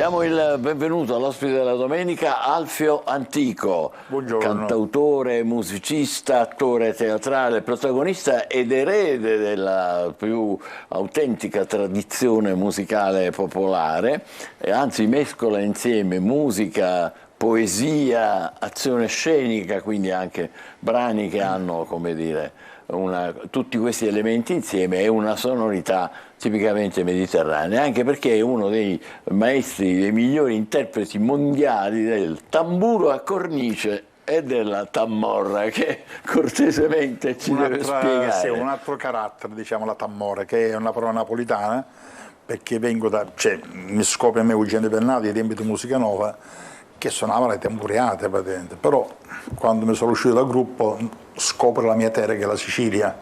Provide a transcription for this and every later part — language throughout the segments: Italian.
Diamo il benvenuto all'ospite della domenica, Alfio Antico. Buongiorno. Cantautore, musicista, attore teatrale, protagonista ed erede della più autentica tradizione musicale popolare, e anzi mescola insieme musica, poesia, azione scenica, quindi anche brani che hanno, come dire, tutti questi elementi insieme e una sonorità tipicamente mediterranea, anche perché è uno dei maestri, dei migliori interpreti mondiali del tamburo a cornice e della tammorra, che cortesemente ci deve spiegare. Sì, un altro carattere, diciamo, la tammorra, che è una parola napoletana, perché vengo da, mi scopre a me Eugenio Bernardi ai tempi di Musica Nova, che suonava le tamburiate, patente. Però quando mi sono uscito dal gruppo scopro la mia terra, che è la Sicilia,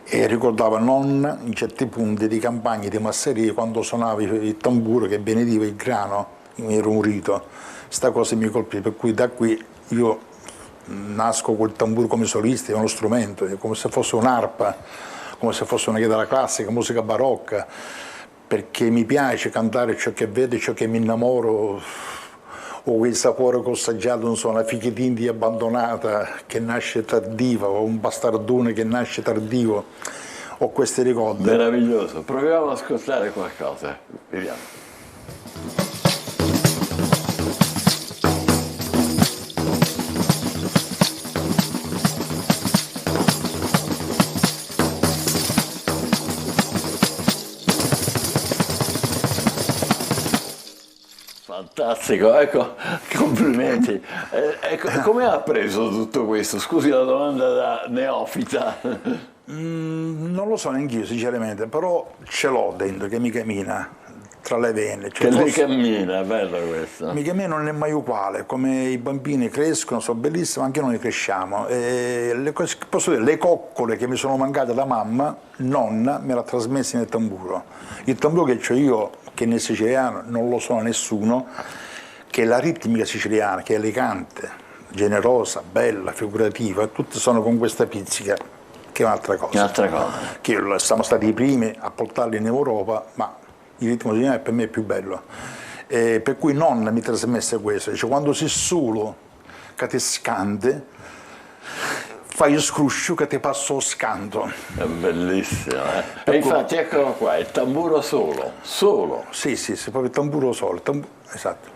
e ricordava non in certi punti di campagne, di masserie, quando suonava il tamburo che benediva il grano, mi ero un rito. Sta cosa mi colpì, per cui da qui io nasco col tamburo come solista, è uno strumento, è come se fosse un'arpa, come se fosse una chitarra classica, musica barocca, perché mi piace cantare ciò che vedo, ciò che mi innamoro, o quel sapore che ho assaggiato, non so, una fichidindia abbandonata che nasce tardiva, o un bastardone che nasce tardivo, ho questi ricordi. Meraviglioso, proviamo ad ascoltare qualcosa, vediamo. Fantastico, ecco, complimenti. Come ha appreso tutto questo? Scusi la domanda da neofita. Non lo so neanch'io sinceramente, però ce l'ho dentro che mi cammina tra le vene. Che lei cammina, è bello questo. Mi cammina non è mai uguale, come i bambini crescono, sono bellissimi, anche noi cresciamo. E posso dire, le coccole che mi sono mancate da mamma, nonna, me l'ha trasmessa nel tamburo. Il tamburo che ho io, che nel siciliano non lo so nessuno, che è la ritmica siciliana, che è elegante, generosa, bella, figurativa, tutte sono con questa pizzica, che è un'altra cosa. Un'altra cosa. Che siamo stati i primi a portarli in Europa, ma il ritmo siciliano per me è più bello. Per cui nonna mi trasmesse questo, dice, quando sei solo che ti scande, fai lo scruscio che ti passa lo scanto. È bellissimo, eh? E infatti eccolo qua, il tamburo solo, solo. Sì, proprio il tamburo solo, esatto.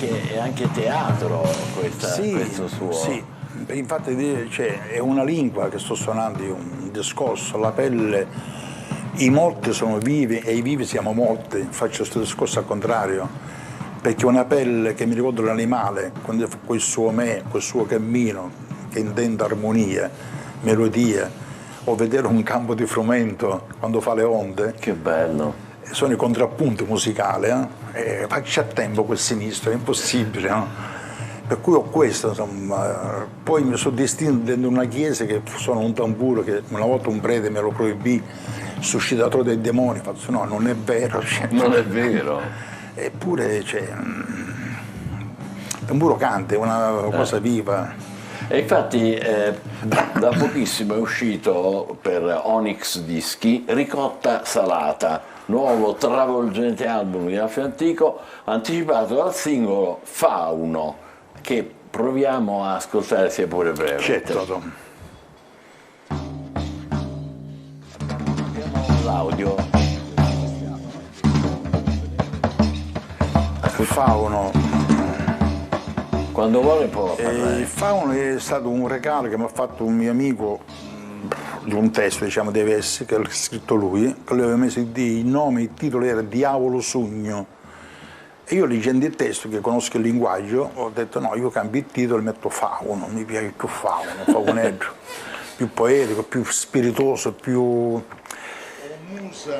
E anche teatro questo suo. Sì, infatti è una lingua che sto suonando, un discorso, la pelle, i morti sono vivi e i vivi siamo morti, faccio questo discorso al contrario, perché una pelle che mi ricorda l'animale, quando fa quel suo quel suo cammino, che intende armonia, melodia, o vedere un campo di frumento quando fa le onde. Che bello. Sono i contrappunti musicali, faccia a tempo quel sinistro, è impossibile, no? Per cui ho questo, insomma. Poi mi sono distinto dentro una chiesa che suona un tamburo che una volta un prete me lo proibì, suscitatore dei demoni, ho fatto no, non è vero. Non è vero. Eppure il tamburo canta, è una cosa viva. E infatti da pochissimo è uscito per Onyx Dischi Ricotta Salata, nuovo travolgente album di Alfio Antico, anticipato dal singolo Fauno, che proviamo a ascoltare sia pure breve. Certo. L'audio. Fauno. Quando vuole può parlare. Il Fauno è stato un regalo che mi ha fatto un mio amico di un testo, diciamo, dei versi, che ha scritto lui, che lui aveva messo il nome, il titolo era Diavolo Sogno. E io leggendo il testo, che conosco il linguaggio, ho detto no, io cambio il titolo e metto Fauno, mi piace più Fauno, Faunello. più poetico, più spiritoso, più...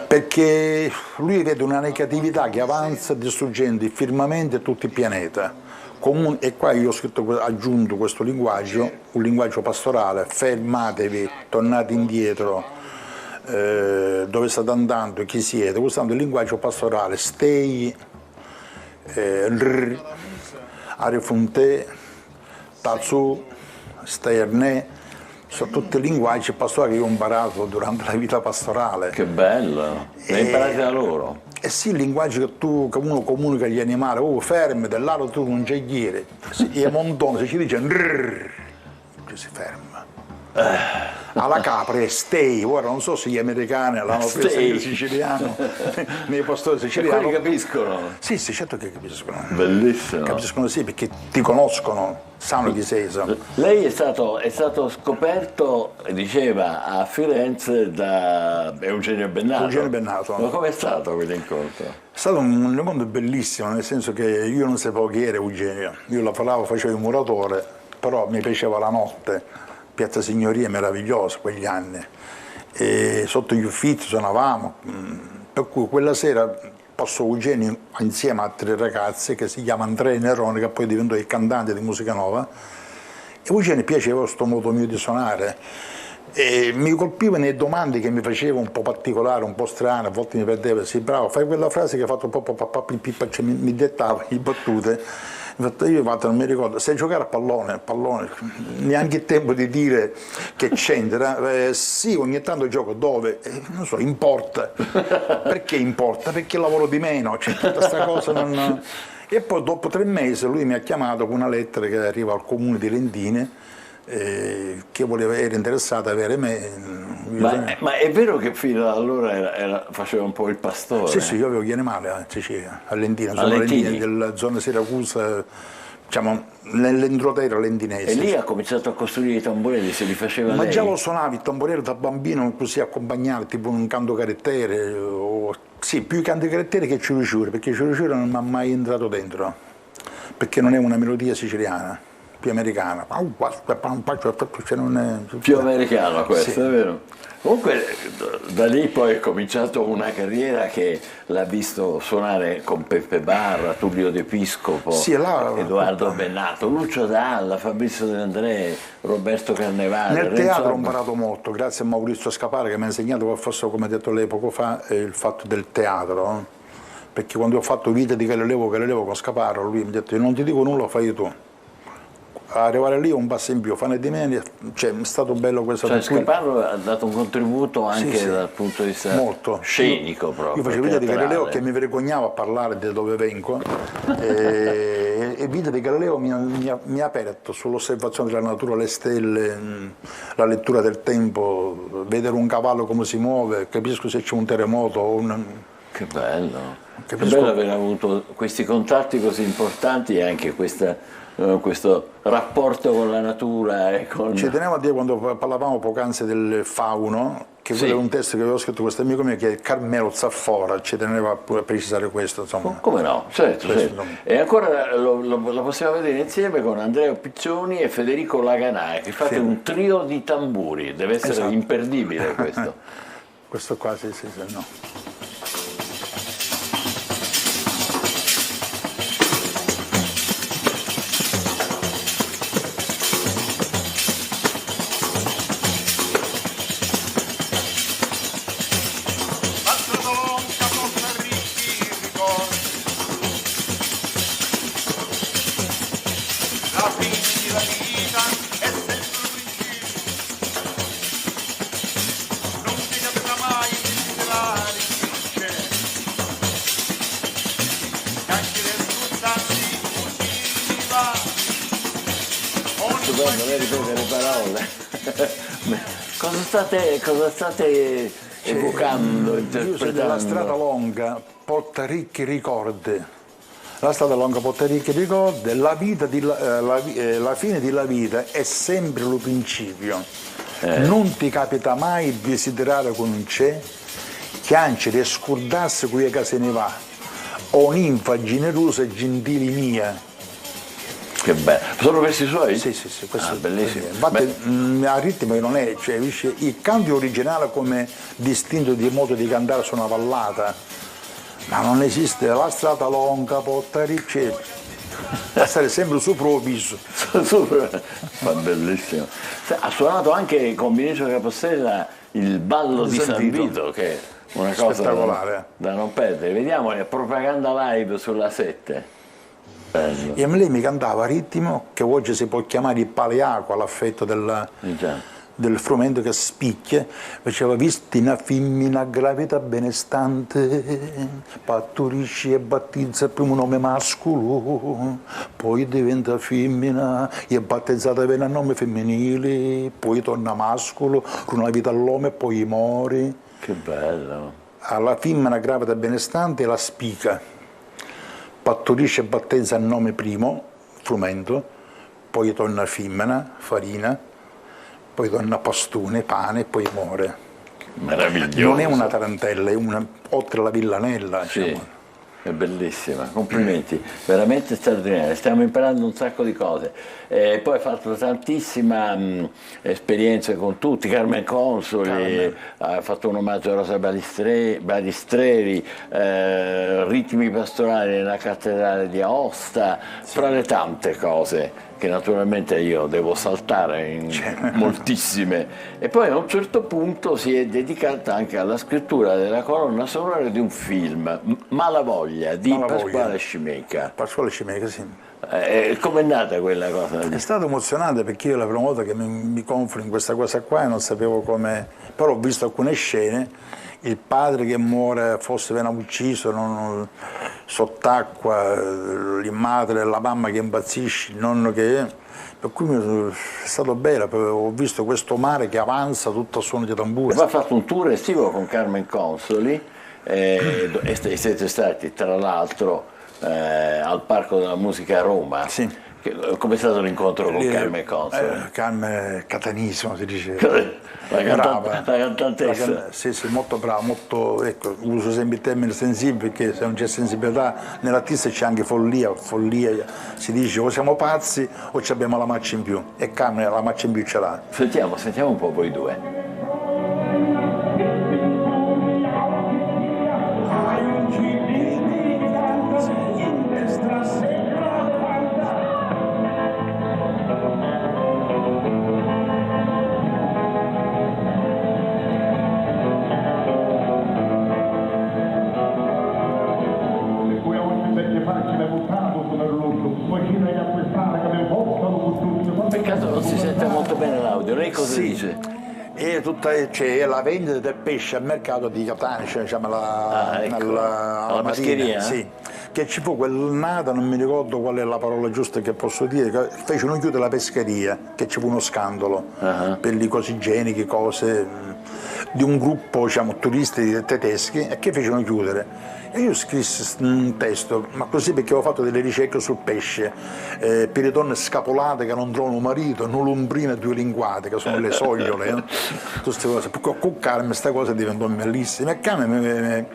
perché lui vede una negatività che avanza distruggendo il firmamento e tutto il pianeta. E qua io ho aggiunto questo linguaggio, un linguaggio pastorale: fermatevi, tornate indietro, dove state andando, chi siete, usando il linguaggio pastorale: stay, arifunte, tazu, sterne. Sono tutti linguaggi pastorali che io ho imparato durante la vita pastorale. Che bello, li hai imparati da loro? Eh sì, il linguaggio che uno comunica agli animali: oh, fermi, dell'altro tu non c'è ieri. E montone, se ci dice ci si ferma. Alla capra è stay. Ora non so se gli americani l'hanno preso in siciliano, nei pastori siciliani. E quelli capiscono? Sì, certo che capiscono. Bellissimo. Capiscono sì, perché ti conoscono, sanno chi sei. Lei è stato scoperto, diceva, a Firenze da Eugenio Bennato. Eugenio Bennato. Ma com'è stato quell'incontro? È stato un incontro bellissimo, nel senso che io non sapevo chi era Eugenio. Io la parlavo, facevo il muratore, però mi piaceva la notte. Piazza Signoria meravigliosa quegli anni, e sotto gli Uffizi suonavamo, per cui quella sera passò Eugenio insieme a 3 ragazze che si chiama Andrea Nerone, che poi diventò il cantante di musica nuova, e Eugenio piaceva questo modo mio di suonare e mi colpiva nelle domande che mi faceva un po' particolari, un po' strane, a volte mi perdeva: sì, bravo, fai quella frase che ha fatto un po', cioè mi dettava le battute. Io non mi ricordo, sai giocare a pallone, neanche il tempo di dire che c'entra. Sì, ogni tanto gioco dove? Non so, importa. Perché importa? Perché lavoro di meno, c'è tutta questa cosa. E poi dopo 3 mesi lui mi ha chiamato con una lettera che arriva al comune di Lentine, che era interessato ad avere me. Ma è vero che fino ad allora faceva un po' il pastore? Sì, io avevo gli animali a Sicilia, a Lentine, sono Lentine della zona Siracusa, diciamo nell'entroterra lentinese. E lì ha cominciato a costruire i tamburelli, se li faceva Ma lei? già lo suonavi il tamburello da bambino, così accompagnato, tipo un canto carattere, sì, più canto carattere che ciuriciure, perché ciuriciure non mi ha mai entrato dentro, perché non è una melodia siciliana, più americana. Più americano questo, sì. È vero. Comunque da lì poi è cominciato una carriera che l'ha visto suonare con Peppe Barra, Tullio De Piscopo, sì, Edoardo Bennato, Lucio Dalla, Fabrizio De André, Roberto Carnevale. Nel teatro ho imparato molto, grazie a Maurizio Scapare che mi ha insegnato qualcosa, come ha detto lei poco fa, il fatto del teatro. Perché quando ho fatto Vita di Galileo con Scaparo, lui mi ha detto: io non ti dico nulla, fai tu. Arrivare lì un passo in più, fare di me, cioè, è stato bello questo. Cioè Scaparro ha dato un contributo anche sì, dal punto di vista molto scenico proprio. Io facevo Vita di Galileo che mi vergognavo a parlare di dove vengo e Vita di Galileo mi ha aperto sull'osservazione della natura, le stelle, la lettura del tempo, vedere un cavallo come si muove, capisco se c'è un terremoto o Che bello, che bello aver avuto questi contatti così importanti e anche questo rapporto con la natura e con... Ci tenevo a dire, quando parlavamo poc'anzi del fauno, che quello è un testo che avevo scritto questo amico mio che è Carmelo Zaffora, ci teneva a precisare questo, insomma. Come no, certo. E ancora lo possiamo vedere insieme con Andrea Piccioni e Federico Laganà, che fate un trio di tamburi, deve essere imperdibile questo. Questo qua sì, no. Non ripetere le parole. Cosa state evocando, interpretando? La strada lunga porta ricchi ricordi. La strada lunga porta ricchi ricordi, la fine della vita è sempre lo principio. Non ti capita mai di desiderare con un c'è, che anzi di scordarsi qui che se ne va, o ninfa generosa e gentile mia. Che bello. Sono versi suoi? Sì, questo è bellissimo. Infatti a ritmo che non è, cioè, il canto originale come distinto di modo di cantare su una ballata, ma non esiste la strada lunga, porta ricci, a stare sempre su provviso. Ma bellissimo. Ha suonato anche con Vinicio Capostella il ballo di San Vito, che è una cosa spettacolare da non perdere. Vediamo, è propaganda live sulla 7. Bello. E lei mi cantava ritmo che oggi si può chiamare il paleaco all'affetto del frumento che spicchia, faceva visti una femmina gravida benestante, partorisce e battezza il primo nome mascolo, poi diventa femmina e è battezzata per il nome femminile, poi torna mascolo, una vita all'uomo e poi muore. Che bello. Alla femmina gravida benestante la spica, partorisce e battezza il nome primo, frumento, poi torna femmina, farina, poi torna pastone, pane e poi muore. Meraviglioso. Non è una tarantella, è oltre la villanella. Sì, diciamo. è bellissima, complimenti, veramente straordinaria, stiamo imparando un sacco di cose. Poi ha fatto tantissima esperienza con tutti, Carmen Consoli, ha fatto un omaggio a Rosa Balistreri, ritmi pastorali nella cattedrale di Aosta, fra le tante cose che naturalmente io devo saltare in moltissime. E poi a un certo punto si è dedicata anche alla scrittura della colonna sonora di un film, Malavoglia, di Pasquale Scimeca. Pasquale Scimeca, sì. Com'è nata quella cosa? È stato emozionante perché io la prima volta che mi confro in questa cosa qua e non sapevo come... Però ho visto alcune scene, il padre che muore, forse viene ucciso sott'acqua, la madre, la mamma che impazzisce, il nonno che... Per cui è stato bello, ho visto questo mare che avanza tutto a suono di tamburo. Poi ha fatto un tour estivo con Carmen Consoli e siete stati tra l'altro al Parco della Musica a Roma. Sì. Come è stato l'incontro con Carmen Consoli? Carmen catanissimo si dice. La cantantessa. Sì, molto brava, molto, ecco, uso sempre il termine sensibile perché se non c'è sensibilità nell'artista c'è anche follia, si dice o siamo pazzi o abbiamo la marcia in più e Carmen la marcia in più ce l'ha. Sentiamo un po' voi due. Peccato non si sente molto bene l'audio, lei cosa dice? C'è la vendita del pesce al mercato di Catania, cioè diciamo alla mascheria? Sì, che ci fu quell'annata, non mi ricordo qual è la parola giusta che posso dire, che fecero chiudere la pescheria, che ci fu uno scandalo per le cose igieniche, cose di un gruppo diciamo, turisti tedeschi e che fecero chiudere. E io scrissi un testo, ma così perché avevo fatto delle ricerche sul pesce, per le donne scapolate che non trovano marito, non lombrine due linguate, che sono le sogliole, tutte queste cose. Con Carmen questa cosa diventò bellissima e Carmen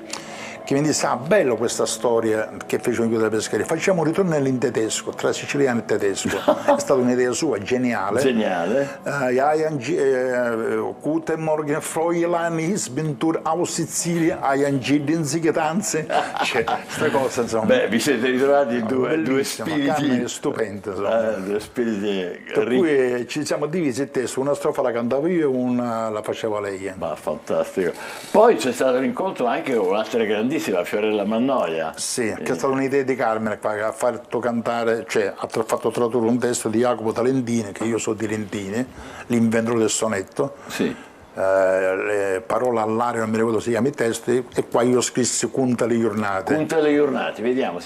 che mi disse, bello questa storia che fecero chiudere la pescheria, facciamo un ritornello in tedesco, tra siciliano e tedesco. È stata un'idea sua, geniale. Geniale. Guten Morgen, Fräulein, ich bin tur aus Sicilia, den Sigetanze. Cioè, questa cosa, insomma. Beh, vi siete ritrovati due spiriti. Carmen è stupenda, insomma. Due spiriti. Per cui ci siamo divisi il testo, una strofa la cantavo io e una la faceva lei. Ma fantastico. Poi c'è stato l'incontro anche con un'altra grandissima, Fiorella Mannoia. Sì, che è stata un'idea di Carmen che ha fatto cantare, cioè ha fatto tradurre un testo di Jacopo Talentini, che io sono di Lentini, l'inventore del sonetto. Sì. Le parole all'aria, non mi ricordo si chiama il testo, e qua io scrissi Cunta le giornate. Cunta le giornate, vediamo,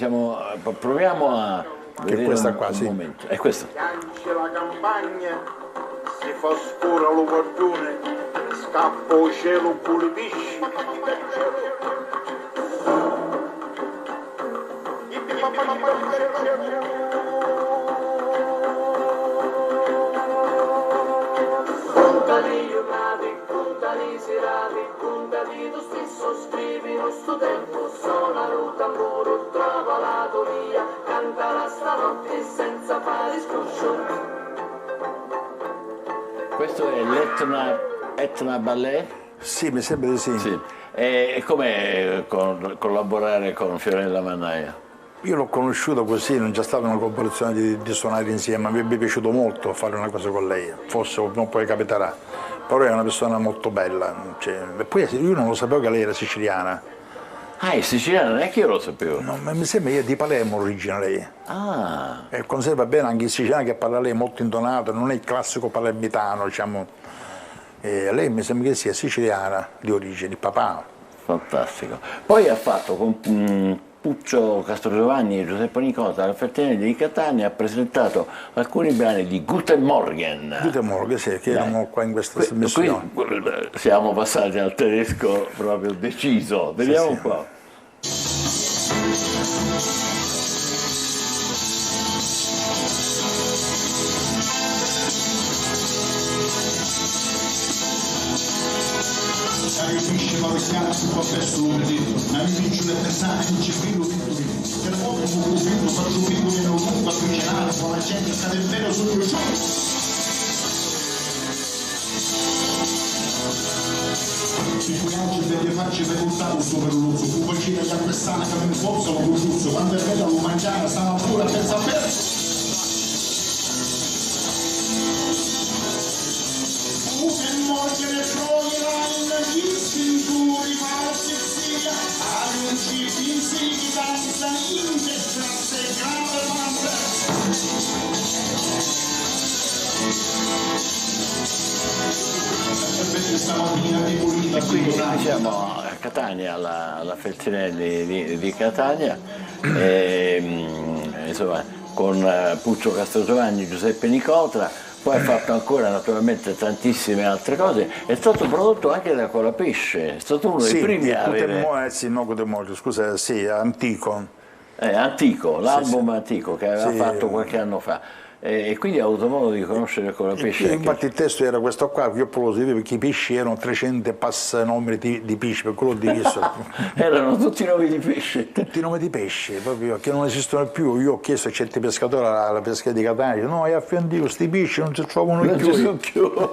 proviamo a vedere questa qua, sì. Momento. È questo. Piange la campagna, si fa scura lo guardone, scappa il cielo con le pisci. Contali giornate, contali serate, contali tu stesso scrivi lo sto tempo, suona il tamburo, trova la toria, canta la stanotte senza fa discorso. Questo è l'Etna Ballet? Sì, mi sembra di sì. Sì. E com'è collaborare con Fiorella Mannaia? Io l'ho conosciuto così, non c'è stata una collaborazione di suonare insieme, mi è piaciuto molto fare una cosa con lei, forse non poi capiterà, però è una persona molto bella. Cioè, e poi io non lo sapevo che lei era siciliana. Ah, è siciliana, neanche io lo sapevo. No, ma mi sembra che è di Palermo origine lei. Ah, E conserva bene anche il siciliano che parla lei molto intonato, non è il classico palermitano, diciamo. E lei mi sembra che sia siciliana di origine, di papà. fantastico. Poi ha fatto con Puccio Castrogiovanni e Giuseppe Nicota alla Feltrinelli di Catania, ha presentato alcuni brani di Guten Morgen. Guten Morgen, sì, che erano qua in questa missione. Qui siamo passati al tedesco proprio deciso, vediamo Sì, un po'. Capisce ma rischiare si può perso lunedì, ma mi dice le pensate non ci fido più. Per poco un fido faccio un piccolo meno lungo a cucinare, con la gente sta del vero sul mio show. Si cuidaggio delle facce per un tavolo super luzzo, un cucina di appestare che mi forzano con giusto, quando è vero lo mangiare stava pure a pensare. Guten Morgen, Fräulein, gibt's in Turi, auf Sicilia, alle Schiff in Sigi, danza in che Straße, grande banda. Stamattina di pulita, E qui siamo a Catania, alla Feltrinelli di Catania, insomma, con Puccio Castrogiovanni, Giuseppe Nicota. Poi ha fatto ancora naturalmente tantissime altre cose, è stato prodotto anche da Colapesce, è stato uno dei primi a avere... Sì, no, Guten Morgen, scusa, sì, antico. Antico, l'album sì. antico che aveva Sì. fatto qualche anno fa. E quindi ha avuto modo di conoscere Colapesce. Io, infatti il testo era questo qua, io lo sapevo perché i pesci erano 300 passa nomi di pesci, per quello ho diviso. Erano tutti nomi di pesce. Tutti i nomi di pesci, proprio, che non esistono più. Io ho chiesto a certi pescatori alla pesca di Catania, no, è a Fiandico, questi pesci non si trovano Non ci sono più. più.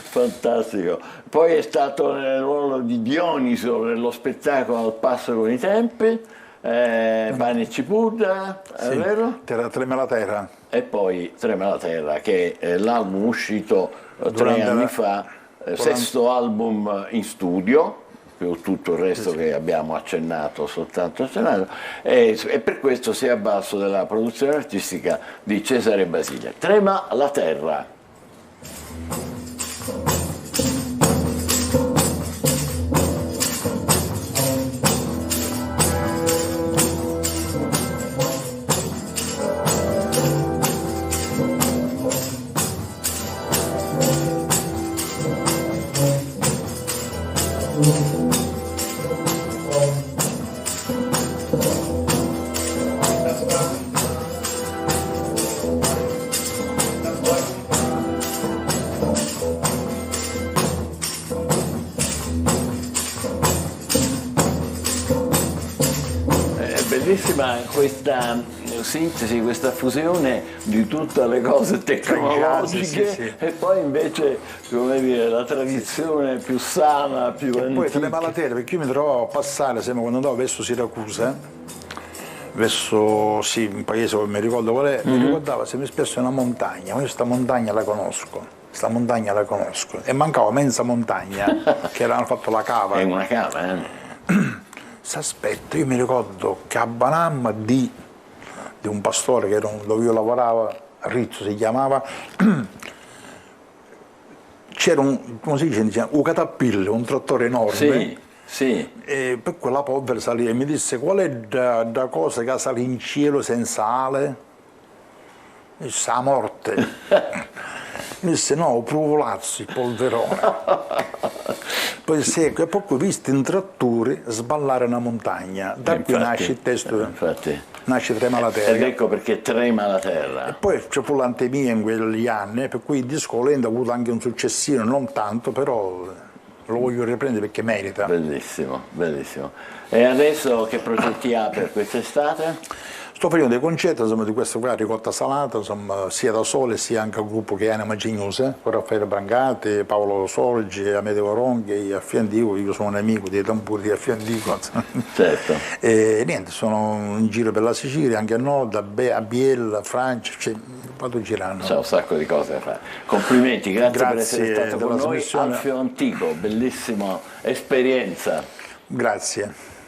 Fantastico. Poi è stato nel ruolo di Dioniso nello spettacolo Al passo con i tempi, Pane e Cipolla, è Sì, vero? Trema la terra. E poi Trema la terra, che è l'album uscito 3 Durante anni la- fa, durante- sesto album in studio, più tutto il resto che abbiamo accennato, soltanto accennato, e per questo si è a basso della produzione artistica di Cesare Basile. Trema la terra. È bellissima questa sintesi, questa fusione di tutte le cose tecnologiche sì. e poi invece, come dire, la tradizione più sana, più E poi Trema antica. la terra, perché io mi trovavo a passare, sempre quando andavo verso Siracusa, verso sì, un paese che mi ricordo qual è, mi ricordava sempre spesso una montagna, ma io questa montagna la conosco, e mancava mezza montagna, che avevano fatto la cava. È una cava, eh? S'aspetta, io mi ricordo che a Banamma di un pastore che dove io lavoravo, Rizzo si chiamava, c'era come si dice, un catapillo, un trattore enorme. Sì, sì. E per quella povera salire mi disse qual è da cosa che sale in cielo senza ale? Mi disse la morte. Mi disse no, Pruvulazzi, il polverone. Poi secco, e poi ho visto in trattori sballare una montagna, da qui Infatti, nasce il testo, infatti. nasce Trema la Ed terra. ecco perché trema la terra. Poi c'è fu l'antemia in quegli anni, per cui il disco lento ha avuto anche un successino, non tanto, però lo voglio riprendere perché merita. Bellissimo, bellissimo. E adesso che progetti ha per quest'estate? sto facendo dei concerti, insomma, di questo qua, Ricotta Salata, insomma, sia da sole sia anche al gruppo che è Anima Gignosa, con Raffaele Brancati, Paolo Sorgi, Amedeo Ronchi, a Fiandico, io sono un amico dei tamburi di Fiandico. Certo. E niente, sono in giro per la Sicilia, anche a nord, a Biella, Francia, cioè, vado girando. C'è un sacco di cose da fare. Complimenti, grazie per essere Grazie stato della con noi. trasmissione. Alfio Antico, bellissima esperienza. Grazie.